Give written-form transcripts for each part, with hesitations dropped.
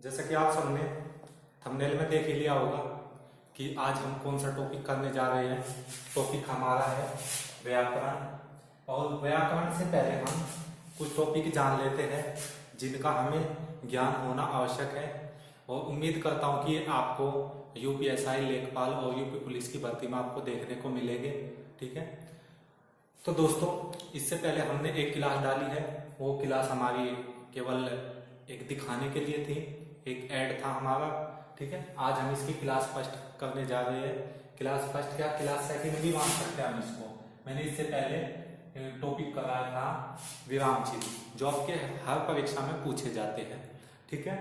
जैसा कि आप सबने थंबनेल में देख ही लिया होगा कि आज हम कौन सा टॉपिक करने जा रहे हैं। टॉपिक हमारा है व्याकरण। और व्याकरण से पहले हम कुछ टॉपिक जान लेते हैं जिनका हमें ज्ञान होना आवश्यक है। और उम्मीद करता हूं कि आपको यूपीएसआई, लेखपाल और यूपी पुलिस की भर्ती में आपको देखने को मिलेंगे। ठीक है, तो दोस्तों इससे पहले हमने एक क्लास डाली है। वो क्लास हमारी केवल एक दिखाने के लिए थी, एक ऐड था हमारा। ठीक है, आज हम इसकी क्लास फर्स्ट करने जा रहे हैं। क्लास फर्स्ट क्या, क्लास सेकंड भी मान सकते हैं हम इसको। मैंने इससे पहले टॉपिक कराया था विराम चिन्ह, जो आपके हर परीक्षा में पूछे जाते हैं। ठीक है,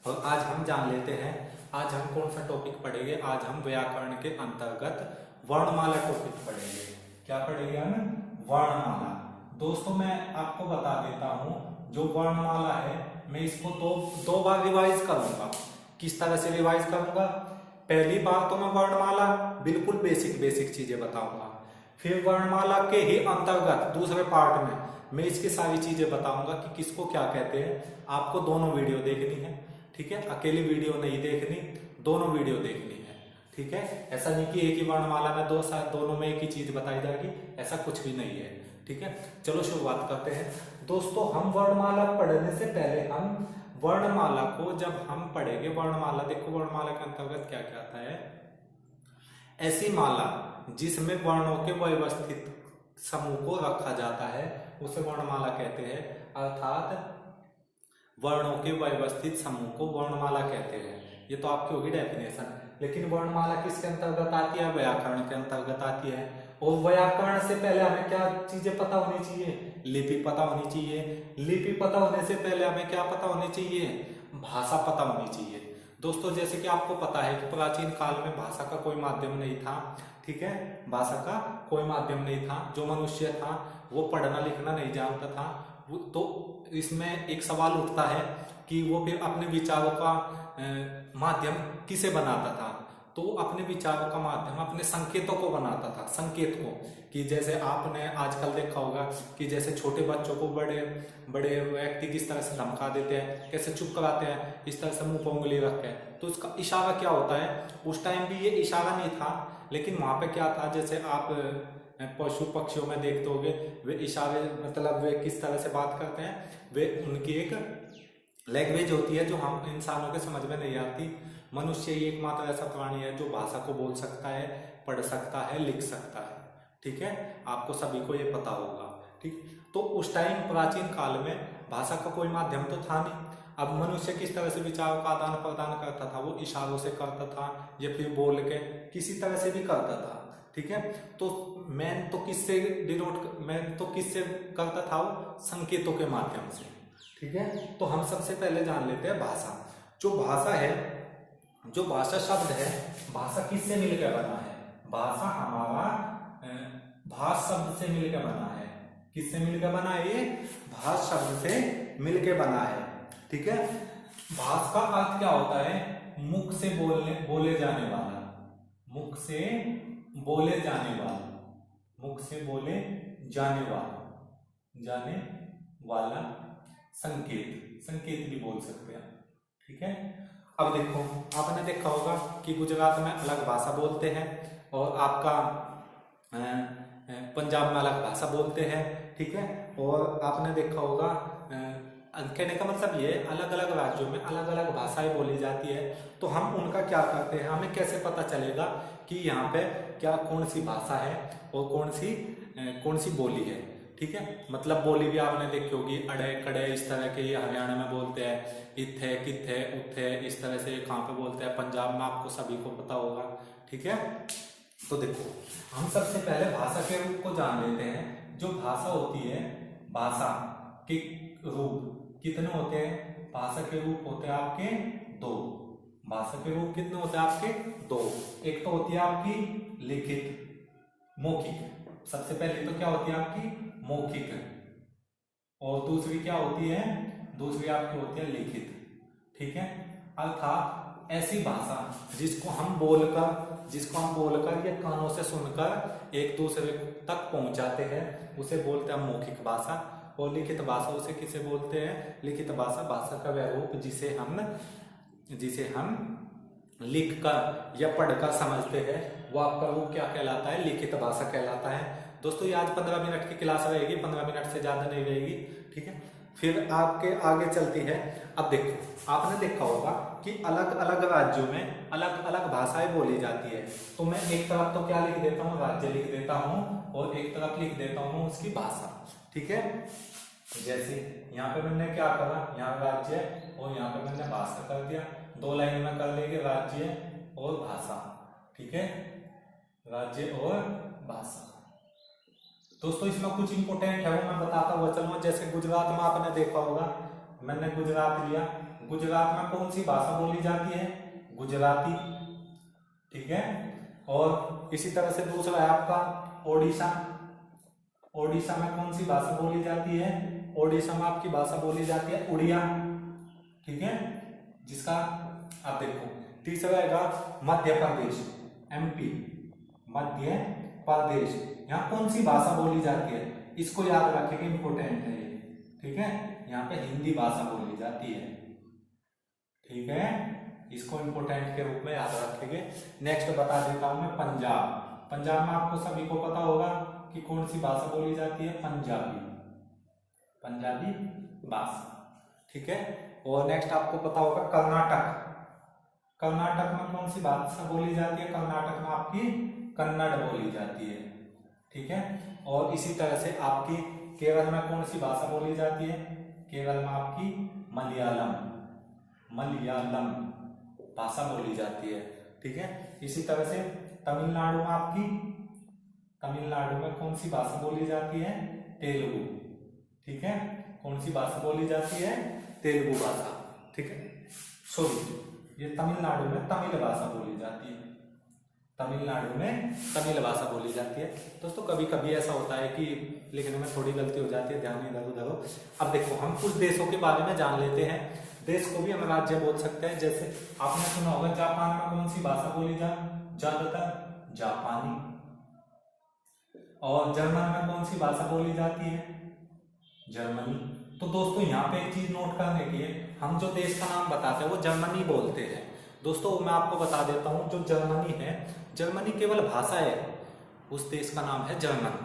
और आज हम जान लेते हैं आज हम कौन सा टॉपिक पढ़ेंगे। आज हम व्याकरण के अंतर्गत वर्णमाला टॉपिक पढ़ेंगे। क्या पढ़ेंगे हम? वर्णमाला। दोस्तों मैं आपको बता देता हूं, जो वर्णमाला है मैं इसको दो बार रिवाइज करूंगा। किस तरह से रिवाइज करूंगा? पहली बार तो मैं वर्णमाला बिल्कुल बेसिक चीजें बताऊंगा। फिर वर्णमाला के ही अंतर्गत दूसरे पार्ट में मैं इसकी सारी चीजें बताऊंगा कि किसको क्या कहते हैं। आपको दोनों वीडियो देखनी है। ठीक है, अकेली वीडियो नहीं देखनी, दोनों वीडियो देखनी है। ठीक है, ऐसा नहीं कि एक ही वर्णमाला में दोनों में एक ही चीज बताई जाएगी, ऐसा कुछ भी नहीं है। ठीक है, चलो शुरुआत करते हैं। दोस्तों हम वर्णमाला पढ़ने से पहले हम वर्णमाला को जब हम पढ़ेंगे, वर्णमाला देखो वर्णमाला के अंतर्गत क्या क्या आता है। ऐसी माला जिसमें वर्णों के व्यवस्थित समूह को रखा जाता है उसे वर्णमाला कहते हैं। अर्थात वर्णों के व्यवस्थित समूह को वर्णमाला कहते हैं। ये तो आपकी होगी डेफिनेशन। लेकिन वर्णमाला किसके अंतर्गत आती है? व्याकरण के अंतर्गत आती है। और व्याकरण से पहले हमें क्या चीजें पता होनी चाहिए? लिपि पता होनी चाहिए। लिपि पता होने से पहले हमें क्या पता होनी चाहिए? भाषा पता होनी चाहिए। दोस्तों जैसे कि आपको पता है कि प्राचीन काल में भाषा का कोई माध्यम नहीं था। ठीक है, भाषा का कोई माध्यम नहीं था। जो मनुष्य था वो पढ़ना लिखना नहीं जानता था। तो इसमें एक सवाल उठता है कि वो फिर अपने विचारों का माध्यम किसे बनाता था? तो अपने विचारों का माध्यम अपने संकेतों को बनाता था। संकेत को, कि जैसे आपने आजकल देखा होगा कि जैसे छोटे बच्चों को बड़े बड़े व्यक्ति किस तरह से धमका देते हैं, कैसे चुप कराते हैं, इस तरह से मुंह पर उंगली रख के। तो उसका इशारा क्या होता है? उस टाइम भी ये इशारा नहीं था, लेकिन वहां पे क्या था, जैसे आप पशु पक्षियों में देखते होगे, वे इशारे मतलब वे किस तरह से बात करते हैं, वे उनकी एक लैंग्वेज होती है जो हम इंसानों के समझ में नहीं आती। मनुष्य ही एकमात्र ऐसा प्राणी है जो भाषा को बोल सकता है, पढ़ सकता है, लिख सकता है। ठीक है, आपको सभी को ये पता होगा। ठीक, तो उस टाइम प्राचीन काल में भाषा का कोई माध्यम तो था नहीं। अब मनुष्य किस तरह से विचारों का आदान प्रदान करता था? वो इशारों से करता था या फिर बोल के किसी तरह से भी करता था। ठीक है, तो मैं तो किससे करता था? वो संकेतों के माध्यम से। ठीक है, तो हम सबसे पहले जान लेते हैं भाषा। जो भाषा है, जो भाषा शब्द है, भाषा किससे मिलकर बना है? भाषा हमारा भाष शब्द से मिलकर बना है। किससे मिलकर बना है? ये भाष शब्द से मिलकर बना है। ठीक है, भाष का अर्थ क्या होता है? मुख से बोले जाने वाला, मुख से बोले जाने वाला, मुख से बोले जाने वाला संकेत, संकेत भी बोल सकते हैं। ठीक है, अब देखो आपने देखा होगा कि गुजरात में अलग भाषा बोलते हैं और आपका पंजाब में अलग भाषा बोलते हैं। ठीक है, और आपने देखा होगा, कहने का मतलब ये अलग अलग राज्यों में अलग अलग भाषाएं बोली जाती है। तो हम उनका क्या करते हैं? हमें कैसे पता चलेगा कि यहाँ पे क्या कौन सी भाषा है और कौन सी बोली है? ठीक है, मतलब बोली भी आपने देखी होगी, अड़े कड़े इस तरह के, ये हरियाणा में बोलते हैं, इत्थे कित्थे उत्थे इस तरह से कहाँ पे बोलते हैं, पंजाब में आपको सभी को पता होगा। ठीक है, तो देखो हम सबसे पहले भाषा के रूप को जान लेते हैं। जो भाषा होती है, भाषा के रूप कितने होते हैं? भाषा के रूप होते हैं आपके दो। भाषा के रूप कितने होते हैं आपके? दो। एक तो होती है आपकी लिखित, मौखिक। सबसे पहले तो क्या होती है आपकी? मौखिक। और दूसरी क्या होती है? दूसरी आपकी होती है लिखित। ठीक है, अर्थात ऐसी भाषा जिसको हम बोलकर या कानों से सुनकर एक दूसरे तक पहुंचाते हैं, उसे बोलते हैं मौखिक भाषा। और लिखित भाषा उसे किसे बोलते हैं? लिखित भाषा, भाषा का वह रूप जिसे हम जिसे हम लिखकर या पढ़कर समझते हैं, वो आपका रूप क्या कहलाता है? लिखित भाषा कहलाता है। दोस्तों ये आज 15 मिनट की क्लास रहेगी, 15 मिनट से ज्यादा नहीं रहेगी, ठीक है। फिर आपके आगे चलती है। अब देखो, आपने देखा होगा कि अलग अलग राज्यों में अलग अलग भाषाएं बोली जाती है। तो मैं एक तरफ तो क्या लिख देता हूँ? राज्य लिख देता हूँ, और एक तरफ लिख देता हूँ उसकी भाषा, ठीक है। जैसे यहाँ पे मैंने क्या करा, यहाँ राज्य और यहाँ पे मैंने भाषा कर दिया। 2 लाइन में कर लेंगे, राज्य और भाषा, ठीक है, राज्य और भाषा। दोस्तों इसमें कुछ इंपोर्टेंट है वो मैं बताता हुआ चलूंगा। जैसे गुजरात में आपने देखा होगा, मैंने गुजरात लिया, गुजरात में कौन सी भाषा बोली जाती है? गुजराती, ठीक है। और इसी तरह से दूसरा है आपका ओडिशा, ओडिशा में कौन सी भाषा बोली जाती है? ओडिशा में आपकी भाषा बोली जाती है उड़िया, ठीक है, जिसका आप देखो। तीसरा है मध्य प्रदेश, एमपी, मध्य प्रदेश, यहाँ कौन सी भाषा बोली जाती है? इसको याद रखेंगे, इंपोर्टेंट है ये, ठीक है। यहाँ पे हिंदी भाषा बोली जाती है, ठीक है, इसको इंपोर्टेंट के रूप में याद रखेंगे। नेक्स्ट बता देता हूं मैं पंजाब, पंजाब में आपको सभी को पता होगा कि कौन सी भाषा बोली जाती है? पंजाबी, पंजाबी भाषा, ठीक है। और नेक्स्ट आपको पता होगा कर्नाटक, कर्नाटक में कौन सी भाषा बोली जाती है? कर्नाटक में आपकी कन्नड़ बोली जाती है, ठीक है। और इसी तरह से आपकी केरल में कौन सी भाषा बोली जाती है? केरल में आपकी मलयालम, मलयालम भाषा बोली जाती है, ठीक है। इसी तरह से तमिलनाडु में आपकी, तमिलनाडु में कौन सी भाषा बोली जाती है? तेलुगु, ठीक है, कौन सी भाषा बोली जाती है? तेलुगु भाषा, ठीक है। सॉरी, ये तमिलनाडु में तमिल भाषा बोली जाती है, तमिलनाडु में तमिल भाषा बोली जाती है। दोस्तों कभी कभी ऐसा होता है कि लिखने में थोड़ी गलती हो जाती है, ध्यान इधर उधर हो। अब देखो हम कुछ देशों के बारे में जान लेते हैं। देश को भी हम राज्य बोल सकते हैं। जैसे आपने सुना होगा जापान में कौन सी भाषा बोली ज्यादातर? जापानी। और जर्मन में कौन सी भाषा बोली जाती है? जर्मनी। तो दोस्तों यहाँ पे एक चीज नोट करने की है, हम जो देश का नाम बताते हैं वो जर्मनी बोलते हैं। दोस्तों मैं आपको बता देता हूँ, जो जर्मनी है, जर्मनी केवल भाषा है, उस देश का नाम है जर्मन,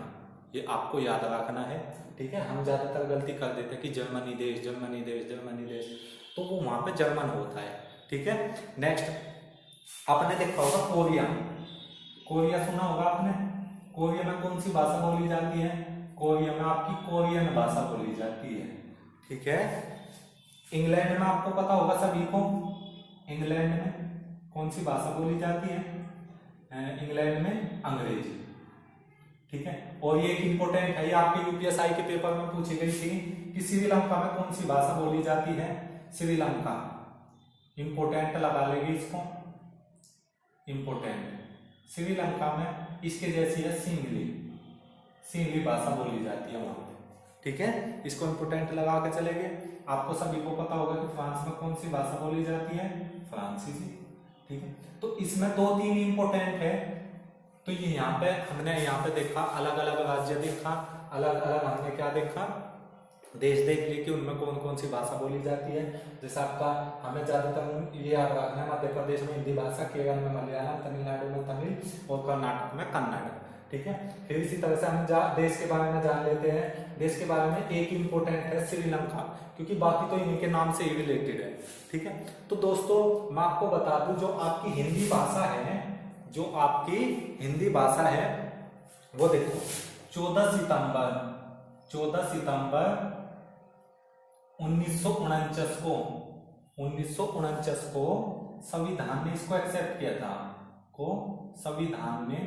ये आपको याद रखना है, ठीक है। हम ज्यादातर गलती कर देते हैं कि जर्मनी देश, जर्मनी देश, जर्मनी देश, तो वो वहां पे जर्मन होता है, ठीक है। नेक्स्ट आपने देखा होगा कोरिया, कोरिया सुना होगा आपने। कोरिया में कौन सी भाषा बोली जाती है? कोरिया में आपकी कोरियन भाषा बोली जाती है, ठीक है। इंग्लैंड में आपको पता होगा सभी को, इंग्लैंड में कौन सी भाषा बोली जाती है? इंग्लैंड में अंग्रेजी, ठीक है। और ये एक इंपोर्टेंट है, ये आपके यूपीएसआई के पेपर में पूछी गई थी कि श्रीलंका में कौन सी भाषा बोली जाती है? श्रीलंका, इंपोर्टेंट लगा लेगी इसको, इंपोर्टेंट। श्रीलंका में इसके जैसी है सिंगली, सिंगली भाषा बोली जाती है वहां पे, ठीक है। इसको इंपोर्टेंट लगा के चलेंगे। आपको सभी को पता होगा कि फ्रांस में कौन सी भाषा बोली जाती है? फ्रांसीसी, ठीक है। तो इसमें 2-3 इंपोर्टेंट है। तो ये यहाँ पे हमने यहाँ पे देखा, अलग अलग राज्य देखा, अलग अलग हमने क्या देखा? देश देख लिए कि उनमें कौन कौन सी भाषा बोली जाती है। जैसे आपका हमें ज्यादातर ये याद रखना है, मध्य प्रदेश में हिंदी भाषा, केरल में मलयालम, तमिलनाडु में तमिल और कर्नाटक में कन्नड़, ठीक है। फिर इसी तरह से हम देश के बारे में जान लेते हैं। देश के बारे में एक इंपोर्टेंट है श्रीलंका, क्योंकि बाकी तो इन्हीं के नाम से ही रिलेटेड है, ठीक है। तो दोस्तों मैं आपको बता दूं, जो आपकी हिंदी भाषा है, जो आपकी हिंदी भाषा है वो देखो 14 सितंबर 1949 को संविधान ने इसको एक्सेप्ट किया था, को संविधान ने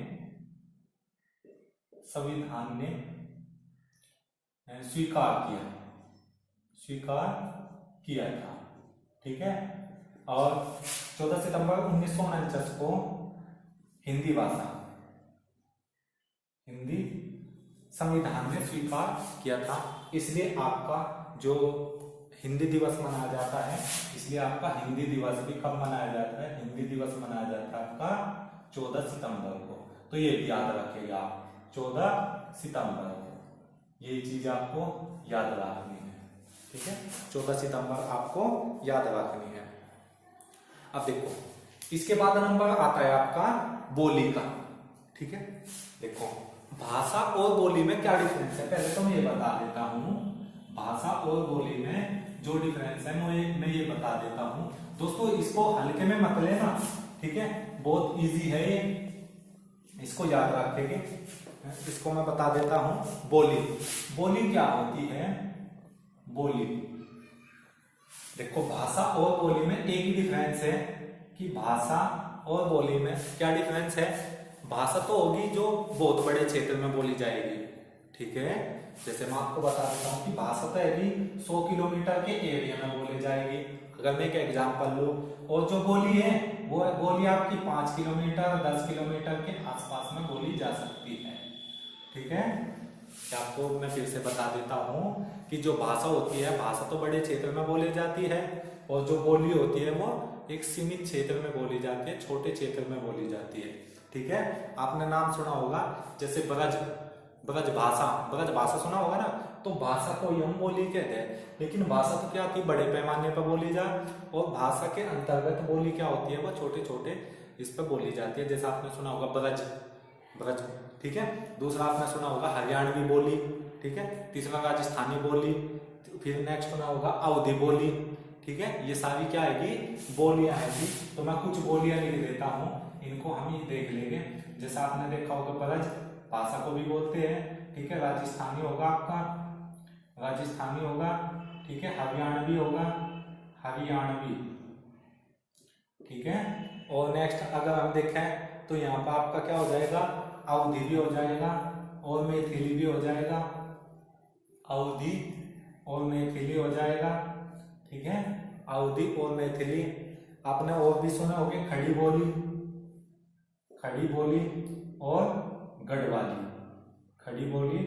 स्वीकार किया था, ठीक है। और 14 सितंबर 1949 को हिंदी भाषा, हिंदी संविधान ने स्वीकार किया था। इसलिए आपका जो हिंदी दिवस मनाया जाता है, इसलिए आपका हिंदी दिवस भी कब मनाया जाता है? हिंदी दिवस मनाया जाता है आपका 14 सितंबर को। तो ये भी याद रखिएगा आप, 14 सितंबर को, ये चीज आपको याद रखनी है, ठीक है। 14 सितंबर आपको याद रखनी है। अब देखो, इसके बाद नंबर आता है आपका बोली का। ठीक है, देखो भाषा और बोली में क्या डिफरेंस है, पहले तो मैं ये बता देता हूं। भाषा और बोली में जो डिफरेंस है मैं ये बता देता हूं। दोस्तों इसको हल्के में मत लेना, ठीक है, बहुत इजी है ये, इसको याद रखेंगे। इसको मैं बता देता हूं। बोली, बोली क्या होती है? बोली, देखो भाषा और बोली में एक ही डिफरेंस है कि भाषा और बोली में क्या डिफरेंस है। भाषा तो होगी जो बहुत बड़े क्षेत्र में बोली जाएगी, ठीक है, जैसे मैं आपको बता देता हूँ कि भाषा तो है 100 किलोमीटर के एरिया में बोली जाएगी, अगर मैं एक एग्जाम्पल लूँ। और जो बोली है वो बोली आपकी 5 किलोमीटर 10 किलोमीटर के आसपास में बोली जा सकती है, ठीक है। आपको मैं फिर से बता देता हूँ कि जो भाषा होती है, भाषा तो बड़े क्षेत्र में बोली जाती है, और जो बोली होती है वो एक सीमित क्षेत्र में बोली जाती है, छोटे क्षेत्र में बोली जाती है, ठीक है। आपने नाम सुना होगा जैसे ब्रज भाषा सुना होगा ना, तो भाषा को हम बोली कहते हैं, लेकिन भाषा तो क्या होती है, बड़े पैमाने पर बोली जाए, और भाषा के अंतर्गत बोली क्या होती है, वो छोटे छोटे इस पर बोली जाती है। जैसे आपने सुना होगा ब्रज, ठीक है। दूसरा आपने सुना होगा हरियाणवी बोली, ठीक है। तीसरा राजस्थानी बोली, फिर नेक्स्ट सुना होगा अवधी बोली, ठीक है। ये सारी क्या आएगी, बोलियां आएगी। तो मैं कुछ बोलियां लिख देता हूँ, इनको हम ही देख लेंगे। जैसे आपने देखा होगा ब्रज भाषा को भी बोलते हैं, ठीक है। राजस्थानी होगा आपका, राजस्थानी होगा, ठीक है। हरियाणवी होगा, हरियाणवी, ठीक है। और नेक्स्ट अगर हम देखें तो यहाँ पर आपका क्या हो जाएगा, अवधी भी हो जाएगा, और मैथिली भी हो जाएगा, अवधी और मैथिली हो जाएगा, ठीक है। अवधी और मैथिली। आपने और भी सुना होगा खड़ी बोली, खड़ी बोली और गढ़वाली, खड़ी बोली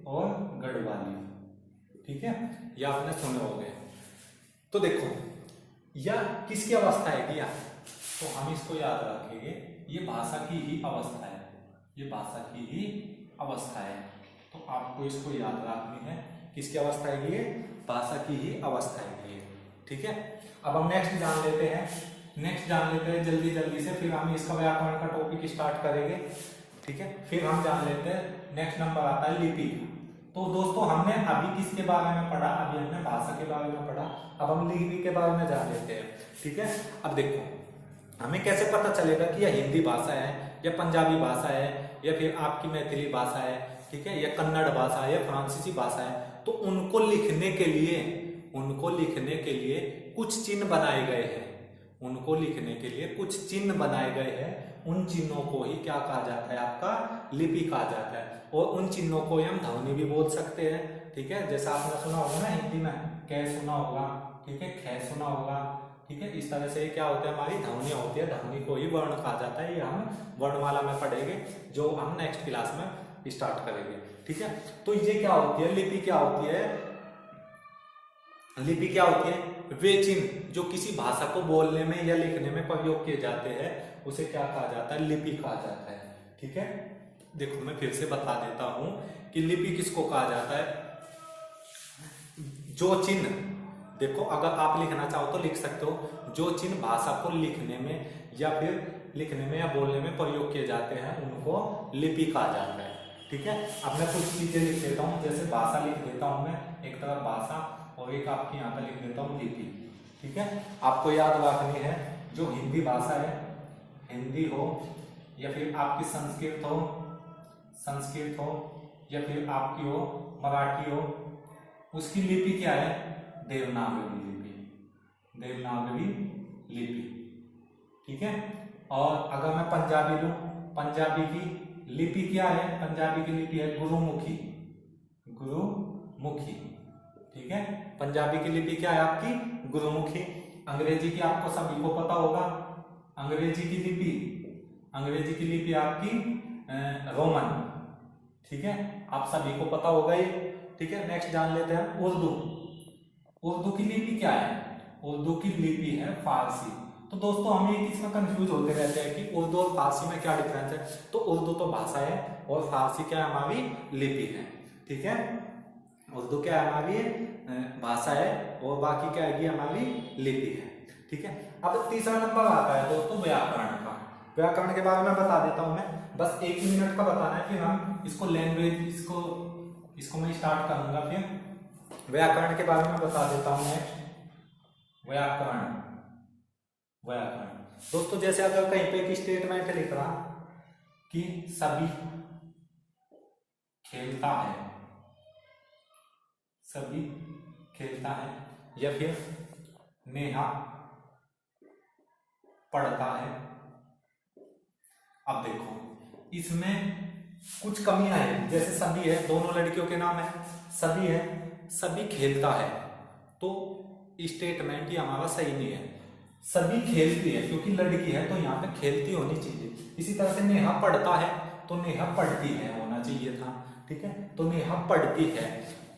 और गढ़वाली, ठीक है, ये आपने सुने होंगे। तो देखो यह किसकी अवस्था है क्या, तो हम इसको याद रखेंगे, ये भाषा की ही अवस्था है, ये भाषा की ही अवस्था है। तो आपको इसको याद रखनी है, किसकी अवस्था है ये, भाषा की ही अवस्था है ये, ठीक है। अब हम नेक्स्ट जान लेते हैं, जल्दी जल्दी से, फिर हम इसका व्याकरण का टॉपिक स्टार्ट करेंगे, ठीक है। फिर हम जान लेते हैं, नेक्स्ट नंबर आता है लिपि। तो दोस्तों हमने अभी किसके बारे में पढ़ा, अभी हमने भाषा के बारे में पढ़ा, अब हम लिपि के बारे में जान लेते हैं, ठीक है। अब देखो हमें कैसे पता चलेगा कि यह हिंदी भाषा है या पंजाबी भाषा है या फिर आपकी मैथिली भाषा है, ठीक है, या कन्नड़ भाषा है या फ्रांसीसी भाषा है। तो उनको लिखने के लिए कुछ चिन्ह बनाए गए हैं, उनको लिखने के लिए कुछ चिन्ह बनाए गए हैं। उन चिन्हों को ही क्या कहा जाता है, आपका लिपि कहा जाता है। और उन चिन्हों को हम ध्वनि भी बोल सकते हैं, ठीक है। जैसा आपने सुना होगा ना हिंदी में कै सुना होगा, ठीक है, खे सुना होगा, ठीक है। इस तरह से क्या होता है, हमारी ध्वनियां होती है, ध्वनि को ही वर्ण कहा जाता है। ये हम वर्णमाला में पढ़ेंगे, जो हम नेक्स्ट क्लास में स्टार्ट करेंगे, ठीक है। तो ये क्या होती है, लिपि क्या होती है, लिपि क्या होती है, वे चिन्ह जो किसी भाषा को बोलने में या लिखने में प्रयोग किए जाते हैं, उसे क्या कहा जाता है, लिपि कहा जाता है, ठीक है। देखो मैं फिर से बता देता हूं कि लिपि किसको कहा जाता है। जो चिन्ह, देखो अगर आप लिखना चाहो तो लिख सकते हो, जो चिन्ह भाषा को लिखने में या फिर लिखने में या बोलने में प्रयोग किए जाते हैं, उनको लिपि कहा जाता है, ठीक है। अब मैं कुछ चीजें लिख देता हूँ, जैसे भाषा लिख देता हूं मैं, एक तरफ भाषा और एक आपके यहाँ पे लिख देता हूँ लिपि, ठीक है। आपको याद रखनी है, जो हिंदी भाषा है, हिंदी हो या फिर आपकी संस्कृत हो या फिर आपकी हो मराठी हो, उसकी लिपि क्या है, देवनागरी लिपि, ठीक है। और अगर मैं पंजाबी लूं, पंजाबी की लिपि क्या है, पंजाबी की लिपि है गुरुमुखी, ठीक है। पंजाबी की लिपि क्या है आपकी, गुरुमुखी। अंग्रेजी की आपको सभी को पता होगा, अंग्रेजी की लिपि आपकी रोमन, ठीक है, आप सभी को पता होगा ये, ठीक है। नेक्स्ट जान लेते हैं उर्दू की लिपि क्या है, उर्दू की लिपि है फारसी। तो दोस्तों हम ये इसमें कंफ्यूज होते रहते हैं कि उर्दू और फारसी में क्या डिफरेंस है। तो उर्दू तो भाषा है और फारसी क्या है, हमारी लिपि है, ठीक है। उर्दू क्या है, हमारी भाषा है, और बाकी क्या है, हमारी लिपि है, ठीक है। अब तीसरा नंबर आता है दोस्तों व्याकरण का। व्याकरण के बारे में बता देता हूं मैं, बस 1 ही मिनट का बताना है, फिर हम इसको लैंग्वेज इसको मैं स्टार्ट करूंगा। फिर व्याकरण के बारे में बता देता हूं मैं। व्याकरण दोस्तों, जैसे अगर कहीं पे एक स्टेटमेंट लिख रहा कि सभी खेलता है, सभी खेलता है, या फिर नेहा पढ़ता है। अब देखो इसमें कुछ कमियां हैं, जैसे सभी है, दोनों लड़कियों के नाम है, सभी है, सभी खेलता है, तो स्टेटमेंट ये हमारा सही नहीं है। सभी खेलती है, क्योंकि लड़की है तो यहाँ पे खेलती होनी चाहिए। इसी तरह से नेहा पढ़ता है तो नेहा पढ़ती है होना चाहिए था, ठीक है। तो नेहा पढ़ती है,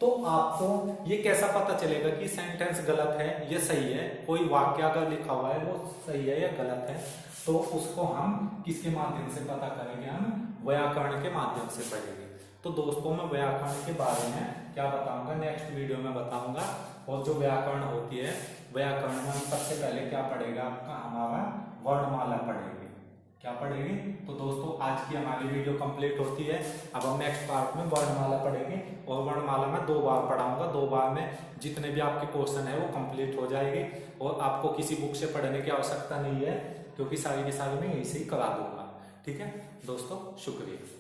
तो आपको ये कैसा पता चलेगा कि सेंटेंस गलत है या सही है? कोई वाक्य अगर लिखा हुआ है वो सही है या गलत है, तो उसको हम किसके माध्यम से पता करेंगे? हम व्याकरण के माध्यम से पढ़ेंगे। तो दोस्तों, मैं व्याकरण के बारे में क्या बताऊंगा, नेक्स्ट वीडियो में बताऊंगा। और जो व्याकरण होती है, व्याकरण में हम सबसे पहले क्या पढ़ेगा? आपका हमारा वर्णमाला पढ़ेंगे। क्या पढ़ेंगे? तो दोस्तों, आज की हमारी वीडियो कंप्लीट होती है। अब हम नेक्स्ट पार्ट में वर्णमाला पढ़ेंगे, और वर्णमाला में 2 बार पढ़ाऊंगा। 2 बार में जितने भी आपके क्वेश्चन है वो कंप्लीट हो जाएंगे, और आपको किसी बुक से पढ़ने की आवश्यकता नहीं है, क्योंकि सारी की सारी मैं यहीं से ही करा दूंगा। ठीक है दोस्तों, शुक्रिया।